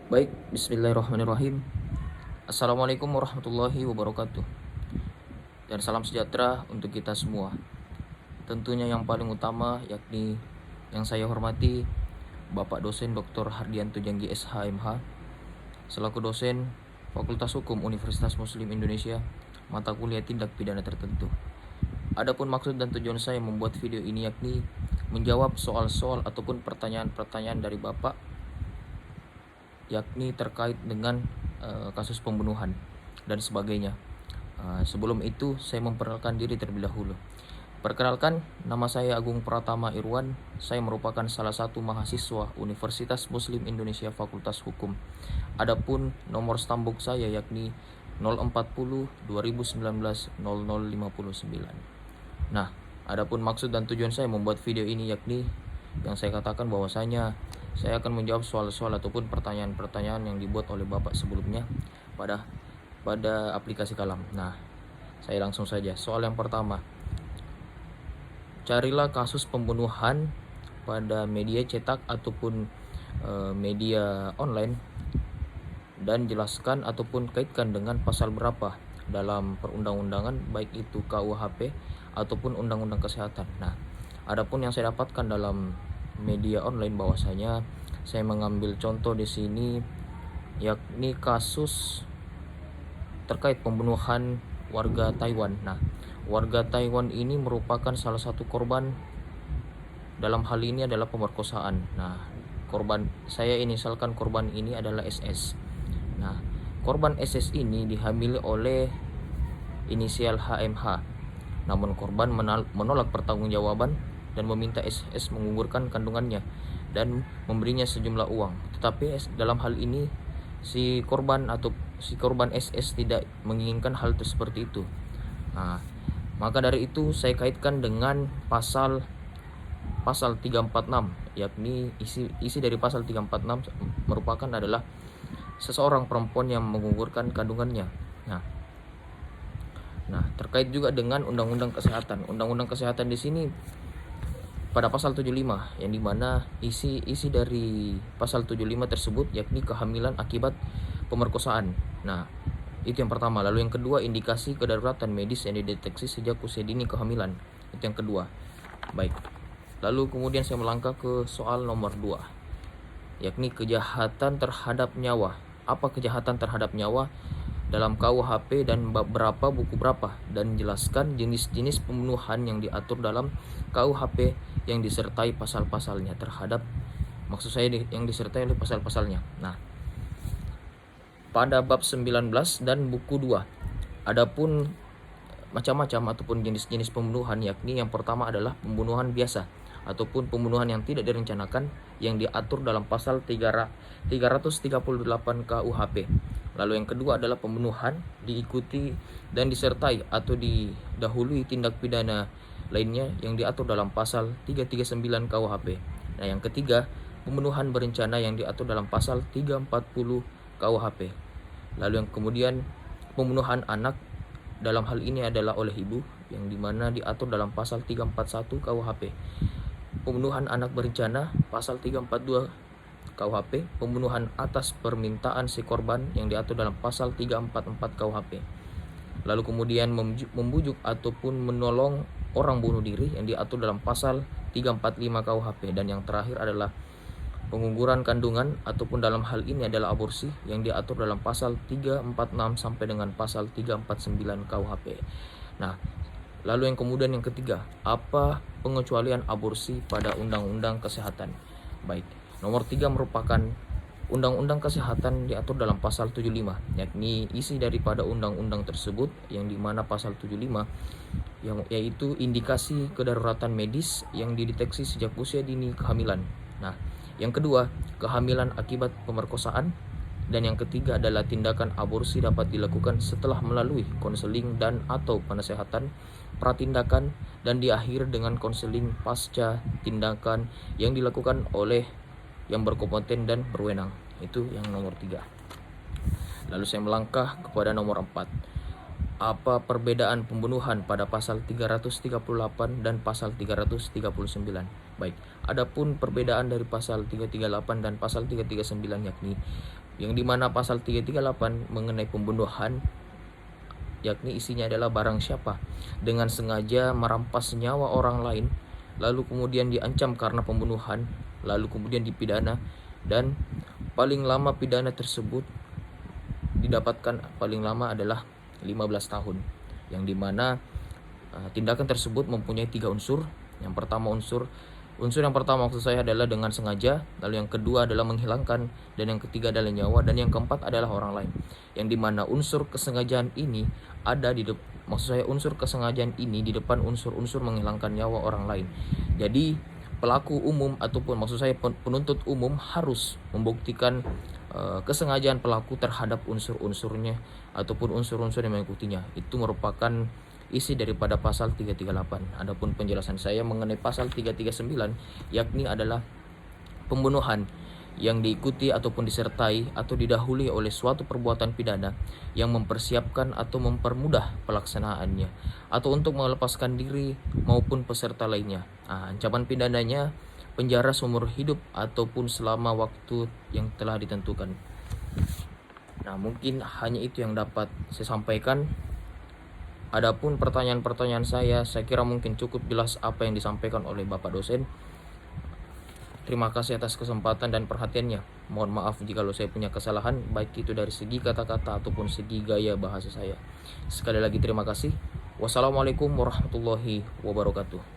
Baik, bismillahirrahmanirrahim. Assalamualaikum warahmatullahi wabarakatuh. Dan salam sejahtera untuk kita semua. Tentunya yang paling utama yakni yang saya hormati Bapak dosen Dr. Hardianto Janggi SHMH selaku dosen Fakultas Hukum Universitas Muslim Indonesia, mata kuliah tindak pidana tertentu. Adapun maksud dan tujuan saya membuat video ini yakni menjawab soal-soal ataupun pertanyaan-pertanyaan dari Bapak yakni terkait dengan kasus pembunuhan dan sebagainya. Sebelum itu saya memperkenalkan diri terlebih dahulu. Perkenalkan, nama saya Agung Pratama Irwan. Saya merupakan salah satu mahasiswa Universitas Muslim Indonesia Fakultas Hukum. Adapun nomor stambuk saya yakni 040 2019 0059. Nah, adapun maksud dan tujuan saya membuat video ini yakni yang saya katakan bahwasanya saya akan menjawab soal-soal ataupun pertanyaan-pertanyaan yang dibuat oleh Bapak sebelumnya pada aplikasi Kalam. Nah, saya langsung saja. Soal yang pertama. Carilah kasus pembunuhan pada media cetak ataupun media online dan jelaskan ataupun kaitkan dengan pasal berapa dalam perundang-undangan, baik itu KUHP ataupun Undang-Undang Kesehatan. Nah, adapun yang saya dapatkan dalam media online bahwasanya saya mengambil contoh di sini yakni kasus terkait pembunuhan warga Taiwan. Nah, warga Taiwan ini merupakan salah satu korban dalam hal ini adalah pemerkosaan. Nah, saya inisialkan korban ini adalah SS. Nah, korban SS ini dihamili oleh inisial HMH. Namun korban menolak pertanggungjawaban dan meminta SS menggugurkan kandungannya dan memberinya sejumlah uang. Tetapi dalam hal ini si korban SS tidak menginginkan hal seperti itu. Nah, maka dari itu saya kaitkan dengan pasal 346, yakni isi dari pasal 346 merupakan adalah seseorang perempuan yang menggugurkan kandungannya. Nah, terkait juga dengan Undang-Undang Kesehatan. Undang-Undang Kesehatan di sini pada pasal 75 yang dimana isi dari pasal 75 tersebut yakni kehamilan akibat pemerkosaan. Nah, itu yang pertama. Lalu yang kedua, indikasi kedaruratan medis yang dideteksi sejak usia dini kehamilan. Itu yang kedua. Baik. Lalu kemudian saya melangkah ke soal nomor 2, yakni kejahatan terhadap nyawa. Apa kejahatan terhadap nyawa dalam KUHP dan bab berapa, buku berapa, dan jelaskan jenis-jenis pembunuhan yang diatur dalam KUHP yang disertai pasal-pasalnya maksud saya yang disertai oleh pasal-pasalnya. Nah, pada bab 19 dan buku 2 adapun macam-macam ataupun jenis-jenis pembunuhan, yakni yang pertama adalah pembunuhan biasa ataupun pembunuhan yang tidak direncanakan yang diatur dalam pasal 338 KUHP. Lalu yang kedua adalah pembunuhan diikuti dan disertai atau didahului tindak pidana lainnya yang diatur dalam pasal 339 KUHP. Nah, yang ketiga, pembunuhan berencana yang diatur dalam pasal 340 KUHP. Lalu yang kemudian pembunuhan anak dalam hal ini adalah oleh ibu yang dimana diatur dalam pasal 341 KUHP. Pembunuhan anak berencana pasal 342 KUHP, pembunuhan atas permintaan si korban yang diatur dalam pasal 344 KUHP. Lalu kemudian membujuk ataupun menolong orang bunuh diri yang diatur dalam pasal 345 KUHP. Dan yang terakhir adalah pengguguran kandungan ataupun dalam hal ini adalah aborsi yang diatur dalam pasal 346 sampai dengan pasal 349 KUHP. Nah, lalu yang kemudian yang ketiga, apa pengecualian aborsi pada Undang-Undang Kesehatan? Baik, nomor 3 merupakan Undang-Undang Kesehatan diatur dalam pasal 75, yakni isi daripada undang-undang tersebut yang dimana pasal 75 yaitu indikasi kedaruratan medis yang dideteksi sejak usia dini kehamilan. Nah, yang kedua, kehamilan akibat pemerkosaan. Dan yang ketiga adalah tindakan aborsi dapat dilakukan setelah melalui konseling dan atau penasehatan pratindakan dan diakhiri dengan konseling pasca tindakan yang dilakukan oleh yang berkompeten dan berwenang. Itu yang nomor 3. Lalu saya melangkah kepada nomor 4. Apa perbedaan pembunuhan pada pasal 338 dan pasal 339? Baik, adapun perbedaan dari pasal 338 dan pasal 339 yakni yang dimana pasal 338 mengenai pembunuhan yakni isinya adalah barang siapa dengan sengaja merampas nyawa orang lain lalu kemudian diancam karena pembunuhan lalu kemudian dipidana dan paling lama pidana tersebut didapatkan paling lama adalah 15 tahun yang dimana tindakan tersebut mempunyai 3 unsur. Yang pertama unsur yang pertama maksud saya adalah dengan sengaja, lalu yang kedua adalah menghilangkan, dan yang ketiga adalah nyawa, dan yang keempat adalah orang lain. Yang dimana unsur kesengajaan ini ada unsur kesengajaan ini di depan unsur-unsur menghilangkan nyawa orang lain. Jadi pelaku umum ataupun maksud saya penuntut umum harus membuktikan kesengajaan pelaku terhadap unsur-unsurnya ataupun unsur-unsur yang mengikutinya. Itu merupakan isi daripada pasal 338. Adapun penjelasan saya mengenai pasal 339 yakni adalah pembunuhan yang diikuti ataupun disertai atau didahului oleh suatu perbuatan pidana yang mempersiapkan atau mempermudah pelaksanaannya atau untuk melepaskan diri maupun peserta lainnya. Ancaman pidananya penjara seumur hidup ataupun selama waktu yang telah ditentukan. Nah, mungkin hanya itu yang dapat saya sampaikan. Adapun pertanyaan-pertanyaan saya kira mungkin cukup jelas apa yang disampaikan oleh Bapak dosen. Terima kasih atas kesempatan dan perhatiannya. Mohon maaf jika saya punya kesalahan, baik itu dari segi kata-kata ataupun segi gaya bahasa saya. Sekali lagi terima kasih. Wassalamualaikum warahmatullahi wabarakatuh.